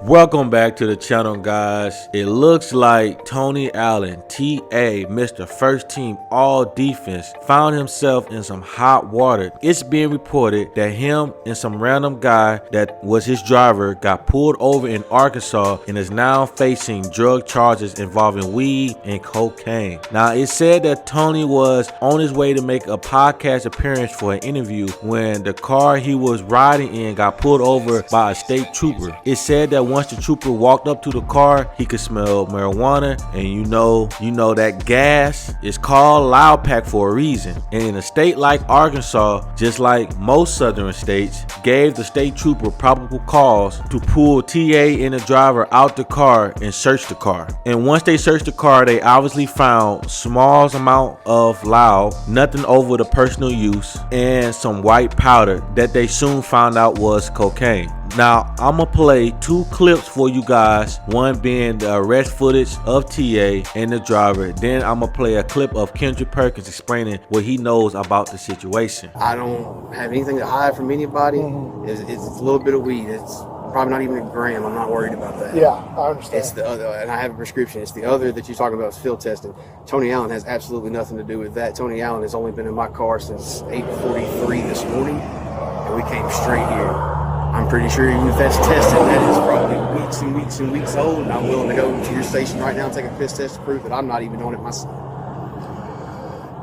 Welcome back to the channel, guys. It looks like Tony Allen, TA, Mr. First Team All Defense, found himself in some hot water. It's being reported that him and some random guy that was his driver got pulled over in Arkansas and is now facing drug charges involving weed and cocaine. Now, it's said that Tony was on his way to make a podcast appearance for an interview when the car he was riding in got pulled over by a state trooper. It said that once the trooper walked up to the car, he could smell marijuana, and you know that gas is called loud pack for a reason. And in a state like Arkansas, just like most southern states, gave the state trooper probable cause to pull TA and the driver out the car and search the car. And once they searched the car, they obviously found small amount of loud, nothing over the personal use, and some white powder that they soon found out was cocaine. Now, I'm gonna play two clips for you guys, one being the arrest footage of TA and the driver. Then I'm gonna play a clip of Kendrick Perkins explaining what he knows about the situation. I don't have anything to hide from anybody. It's a little bit of weed. It's probably not even a gram. I'm not worried about that. Yeah, I understand. It's the other, and I have a prescription. It's the other that you're talking about is field testing. Tony Allen has absolutely nothing to do with that. Tony Allen has only been in my car since 8:43 this morning, and we came straight here. I'm pretty sure even if that's tested, that is probably weeks and weeks and weeks old, and I'm willing to go to your station right now and take a piss test to prove that I'm not even on it myself.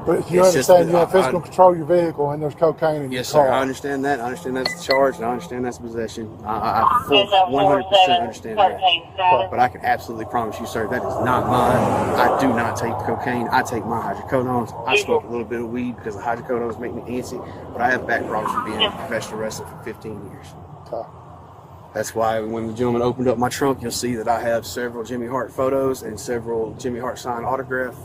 But you understand you have physical control of your vehicle and there's cocaine in your car. Yes, sir. I understand that. I understand that's the charge, and I understand that's possession. I full 100% understand that. But I can absolutely promise you, sir, that is not mine. I do not take cocaine. I take my hydrocodones. I smoke a little bit of weed because the hydrocodones make me antsy, but I have back problems from being a professional wrestler for 15 years. Okay. That's why when the gentleman opened up my trunk, you'll see that I have several Jimmy Hart photos and several Jimmy Hart signed autograph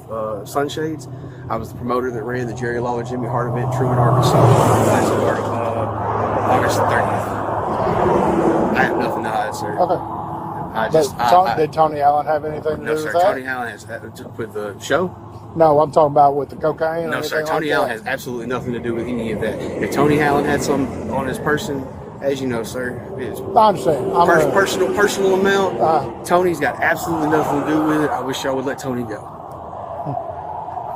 sunshades. I was the promoter that ran the Jerry Lawler Jimmy Hart event in Truman, Arkansas, last part of August 30th. I have nothing to hide, sir. Okay. Did Tony Allen have anything to do with that? No, sir. Tony Allen has with the show. No, I'm talking about with the cocaine. No, sir. Tony Allen has absolutely nothing to do with any of that. If Tony Allen had some on his person, as you know, sir, it's I understand. personal amount. Tony's got absolutely nothing to do with it. I wish y'all would let Tony go.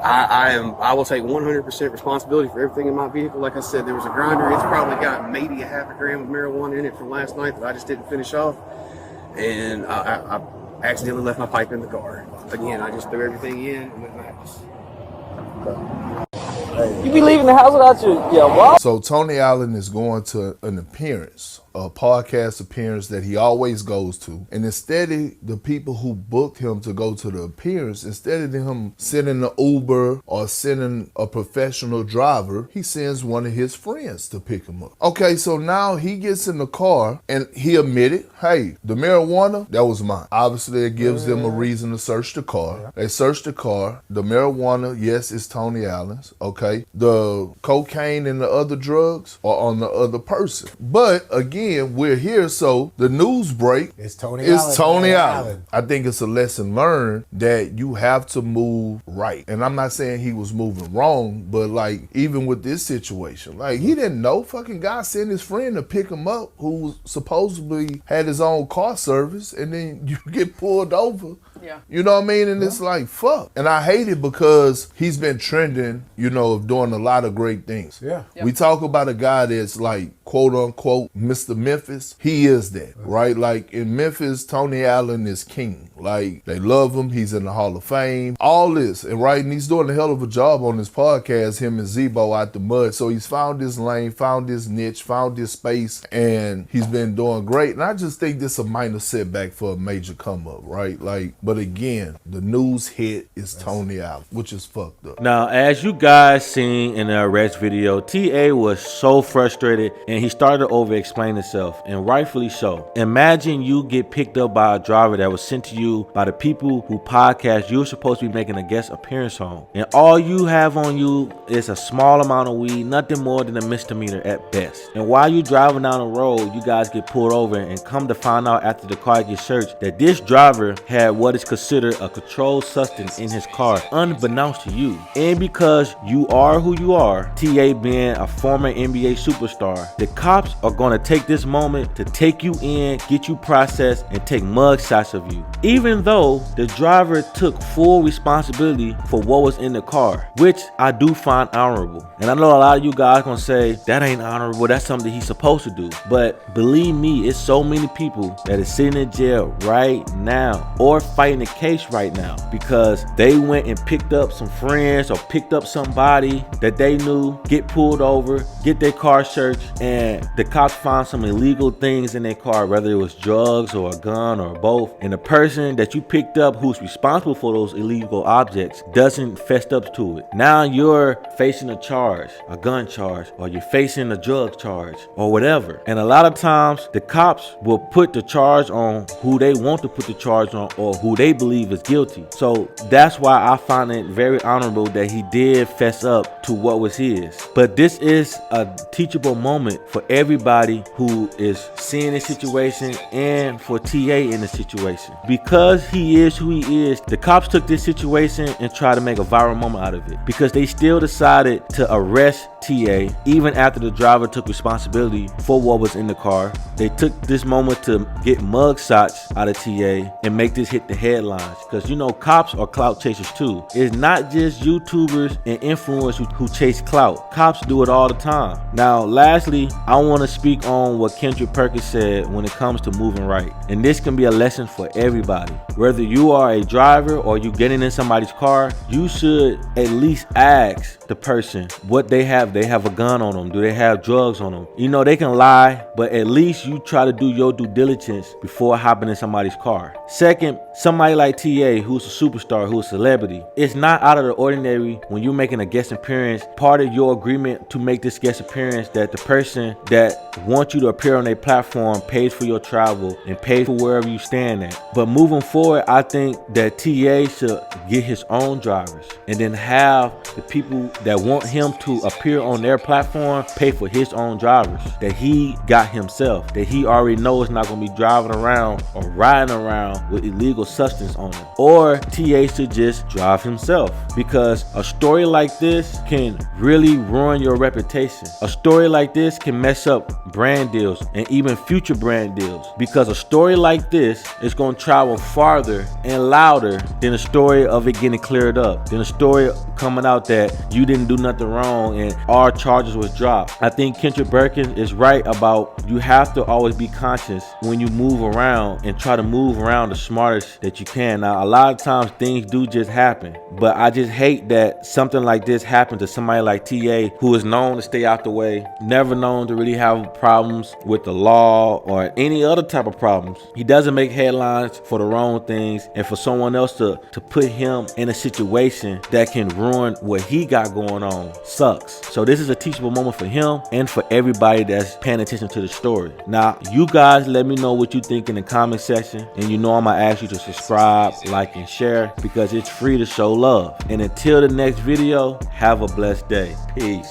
I will take 100% responsibility for everything in my vehicle. Like I said, there was a grinder. It's probably got maybe a half a gram of marijuana in it from last night that I just didn't finish off. And I accidentally left my pipe in the car. Again, I just threw everything in and went in the house. You be leaving the house without your wallet? So Tony Allen is going to an appearance, a podcast appearance that he always goes to. And instead of the people who booked him to go to the appearance, instead of him sending an Uber or sending a professional driver, he sends one of his friends to pick him up. Okay, so now he gets in the car and he admitted, hey, the marijuana, that was mine. Obviously, it gives them a reason to search the car. They search the car. The marijuana, yes, it's Tony Allen's. Okay. The cocaine and the other drugs are on the other person. But again, we're here, so the news break It's Tony Allen. I think it's a lesson learned that you have to move right. And I'm not saying he was moving wrong, but like even with this situation, like he didn't know. Fucking guy sent his friend to pick him up who supposedly had his own car service, and then you get pulled over. Yeah. You know what I mean? And it's like, fuck. And I hate it because he's been trending, of doing a lot of great things. Yeah. We talk about a guy that's like, quote unquote, Mr. Memphis. He is that, right? Like in Memphis, Tony Allen is king. Like they love him. He's in the Hall of Fame. All this. And right, and he's doing a hell of a job on this podcast, him and Zebo Out the Mud. So he's found his lane, found his niche, found his space, and he's been doing great. And I just think this is a minor setback for a major come up, right? Like, but again, the news hit is Tony Allen, which is fucked up. Now, as you guys seen in the arrest video, TA was so frustrated and he started to over-explain himself, and rightfully so. Imagine you get picked up by a driver that was sent to you by the people who podcast you're supposed to be making a guest appearance on, and all you have on you is a small amount of weed, nothing more than a misdemeanor at best. And while you driving down the road, you guys get pulled over, and come to find out after the car gets searched that this driver had what is considered a controlled substance in his car, unbeknownst to you. And because you are who you are, TA being a former NBA superstar, the cops are gonna take this moment to take you in, get you processed, and take mug shots of you. Even though the driver took full responsibility for what was in the car, which I do find honorable. And I know a lot of you guys gonna say, that ain't honorable, that's something he's supposed to do. But believe me, it's so many people that is sitting in jail right now or fighting a case right now because they went and picked up some friends or picked up somebody that they knew, get pulled over, get their car searched, and the cops found some illegal things in their car, whether it was drugs or a gun or both. And the person that you picked up who's responsible for those illegal objects doesn't fess up to it. Now you're facing a charge, a gun charge, or you're facing a drug charge or whatever. And a lot of times the cops will put the charge on who they want to put the charge on or who they believe is guilty. So that's why I find it very honorable that he did fess up to what was his. But this is a teachable moment for everybody who is seeing this situation and for TA in the situation. Because he is who he is, the cops took this situation and tried to make a viral moment out of it because they still decided to arrest TA even after the driver took responsibility for what was in the car. They took this moment to get mug shots out of TA and make this hit the headlines because you know cops are clout chasers too. It's not just YouTubers and influencers who chase clout. Cops do it all the time. Now lastly, I want to speak on what Kendrick Perkins said when it comes to moving right. And this can be a lesson for everybody. Whether you are a driver or you getting in somebody's car, you should at least ask the person what they have. They have a gun on them. Do they have drugs on them? You know, they can lie, but at least you try to do your due diligence before hopping in somebody's car. Second, somebody like TA, who's a superstar, who's a celebrity, it's not out of the ordinary when you're making a guest appearance. Part of your agreement to make this guest appearance that the person that wants you to appear on their platform pays for your travel and pays for wherever you stand at. But moving forward, I think that TA should get his own drivers and then have the people that want him to appear on their platform pay for his own drivers that he got himself, that he already knows not going to be driving around or riding around with illegal substance on him. Or TA should just drive himself, because a story like this can really ruin your reputation. A story like this can mess up brand deals and even future brand deals, because a story like this is going to travel farther and louder than a story of it getting cleared up, than a story coming out that you didn't do nothing wrong and our charges was dropped. I think Kendrick Perkins is right about you have to always be conscious when you move around and try to move around the smartest that you can. Now, a lot of times things do just happen, but I just hate that something like this happened to somebody like TA, who is known to stay out the way, never known to really have problems with the law or any other type of problems. He doesn't make headlines for the wrong things, and for someone else to put him in a situation that can ruin what he got going on sucks. So this is a teachable moment for him and for everybody that's paying attention to the story. Now, you guys let me know what you think in the comment section, and you know I'm gonna ask you to subscribe, like, and share, because it's free to show love. And until the next video, have a blessed day. Peace.